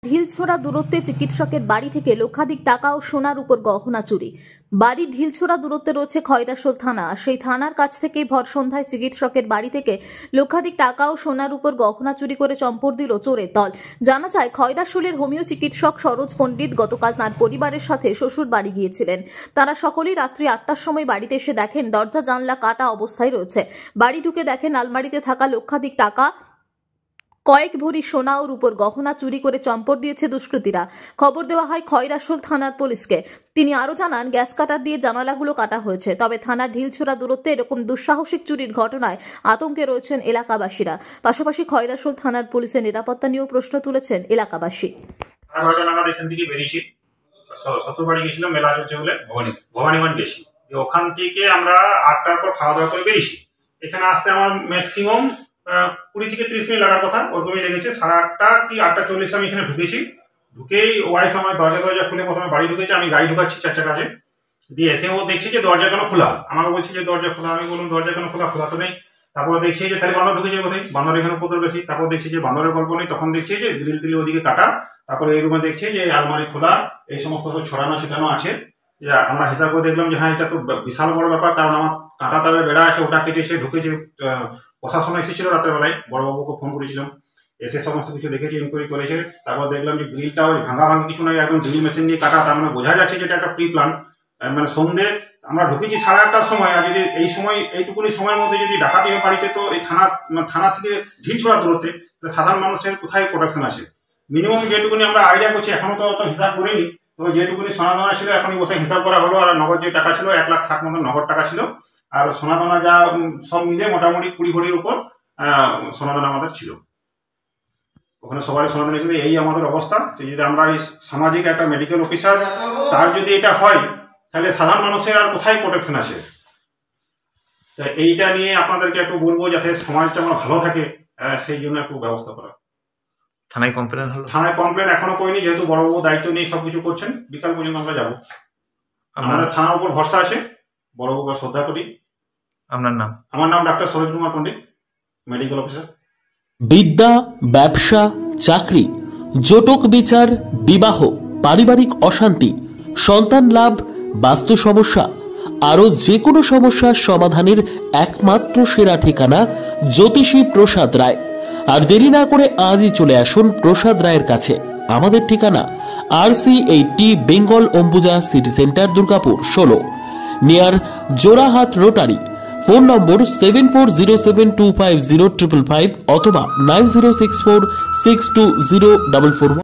ঢিলছোড়া দূরত্বে চিকিৎসকের বাড়ি থেকে লক্ষাধিক টাকা ও সোনার উপর গহনা চুরি। বাড়ির ঢিলছোড়া দূরত্বে রয়েছে খয়রাশোল থানা। সেই থানার কাছ থেকেই ভর সন্ধ্যায় চিকিৎসকের বাড়ি থেকে লক্ষাধিক টাকা ও সোনার উপর গহনা চুরি করে চম্পট দিল চোরের দল। জানা যায়, খয়রাশোলের হোমিও চিকিৎসক সরোজ পণ্ডিত গতকাল তাঁর পরিবারের সাথে শ্বশুর বাড়ি গিয়েছিলেন। তারা সকলেই রাত্রি 8টার সময় বাড়িতে এসে দেখেন দরজা জানলা কাটা অবস্থায় রয়েছে। বাড়ি ঢুকে দেখেন আলমারিতে থাকা লক্ষাধিক টাকা, কয়েক ভরি সোনা ও রূপোর গহনা চুরি করে চম্পট দিয়েছে দুষ্কৃতীরা। খবর দেওয়া হয় খয়রাশোল থানার পুলিশকে। তিনি আরো জানান, গ্যাস কাটার দিয়ে জানালাগুলো কাটা হয়েছে। তবে থানার ঢিলছোড়া দূরত্বে এরকম দুঃসাহসিক চুরির ঘটনায় আতঙ্কে রয়েছেন এলাকাবাসীরা। পাশাপাশি খয়রাশোল থানার পুলিশের নিরাপত্তা নিয়েও প্রশ্ন তুলেছেন এলাকাবাসী। এখান থেকে বেরিয়েছি, শ্বশুরবাড়ি গেছিলাম, মেলা চলছে বলে ভবানীগঞ্জ গেছি। ওখান থেকে আমরা 8টার পর খাওয়া দাওয়া করে বেরিয়েছি। এখানে আসতে আমার ম্যাক্সিমাম 20 থেকে 30 মিনিট লাগার কথা, ওরকমই লেগেছে। 8:30 কি 8:40 আমি এখানে ঢুকেছি। ঢুকেই ওয়াইফ আমার দরজা খুলে প্রথমে বাড়ি ঢুকেছে, আমি গাড়ি ঢুকাচ্ছি 4 চাকাতে দিয়ে এসে ও দেখছি যে দরজা কেন খোলা। আমাকে বলছে যে দরজা খোলা। আমি বললাম দরজা কেন খোলা, খোলা তো নেই। তারপরে দেখছি যে তাহলে বান্দর ঢুকেছে বোধহয়, বান্দর এখানে উপদ্রব বেশি। তারপর দেখছি যে বান্দরের গল্প নেই। তখন দেখছি যে গ্রিল টিল ওদিকে কাটা। তারপরে এই রুমে দেখছি যে আলমারি খোলা, এই সমস্ত ছড়ানো ছিটানো আছে। আমরা হিসাব করে দেখলাম যে হ্যাঁ, এটা তো বিশাল বড় ব্যাপার, কারণ আমার কাঁটা তারের বেড়া আছে, ওটা কেটে এসে ঢুকেছে। প্রশাসন এসেছিল রাতের বেলায়, বড়বাবুকে ফোন করেছিলাম, এসে সমস্ত কিছু দেখেছি, ইনকোয়ারি করেছে। তারপর দেখলাম যে গ্রিলটা ওই ভাঙা কিছু নয়, একদম ড্রিল মেশিন দিয়ে কাটা। তার মানে বোঝা যাচ্ছে যে এটা একটা প্রি প্ল্যান। মানে সন্ধ্যে আমরা ঢুকেছি 8:30টার সময়, আর যদি এই সময় এইটুকুনি সময়ের মধ্যে যদি ডাকাতি হয় বাড়িতে, তো এই থানা থেকে ঢিলছোড়া দূরত্বে সাধারণ মানুষের কোথায় প্রোটেকশন আছে? মিনিমাম যেটুকুনি আমরা আইডিয়া করছি, এখনো তো অত হিসাব করিনি, তবে যেটুকুনি সোনাদানা ছিল এখনই বসে হিসাব করা হলো। আর নগদ যে টাকা ছিল 1,60,000 মতো নগদ টাকা ছিল। আর সোনাদানা যা সব মিলে মোটামুটি 20 ভরির উপর সোনাদানা আমাদের ছিল। ওখানে সবারই সোনাদানা ছিল। এই আমাদের অবস্থা। যদি আমরা এই সামাজিক একটা মেডিকেল অফিসার, তার যদি এটা হয়, তাহলে সাধারণ মানুষের আর কোথায় প্রোটেকশন আছে? এইটা নিয়ে আপনাদেরকে একটু বলবো, যাতে সমাজটা আমার ভালো থাকে, সেই জন্য একটু ব্যবস্থা করা। থানায় কমপ্লেন হলো? থানায় কমপ্লেন এখনো করিনি, যেহেতু বড়বাবু দায়িত্ব নিয়ে সবকিছু করছেন। বিকাল পর্যন্ত আমরা যাবো। আমাদের থানার উপর ভরসা আছে, বড়বাবুকে শ্রদ্ধা করি। আপনার নাম? আমার নাম ডাক্তার সরোজ কুমার পণ্ডিত, মেডিকেল অফিসার। বিদ্যা, ব্যবসা, চাকরি, জটক বিচার, বিবাহ, পারিবারিক অশান্তি, সন্তান লাভ, বাস্তু সমস্যা, আরো যে কোনো সমস্যার সমাধানের একমাত্র সেরা ঠিকানা জ্যোতিষী প্রসাদ রায়। আর দেরি না করে আজই চলে আসুন প্রসাদ রায়ের কাছে। আমাদের ঠিকানা RC80 Bengal Ambuja city centre, Durgapur 16, near Jorhat rotary. Phone নম্বর 7407250555 অথবা 9064620441।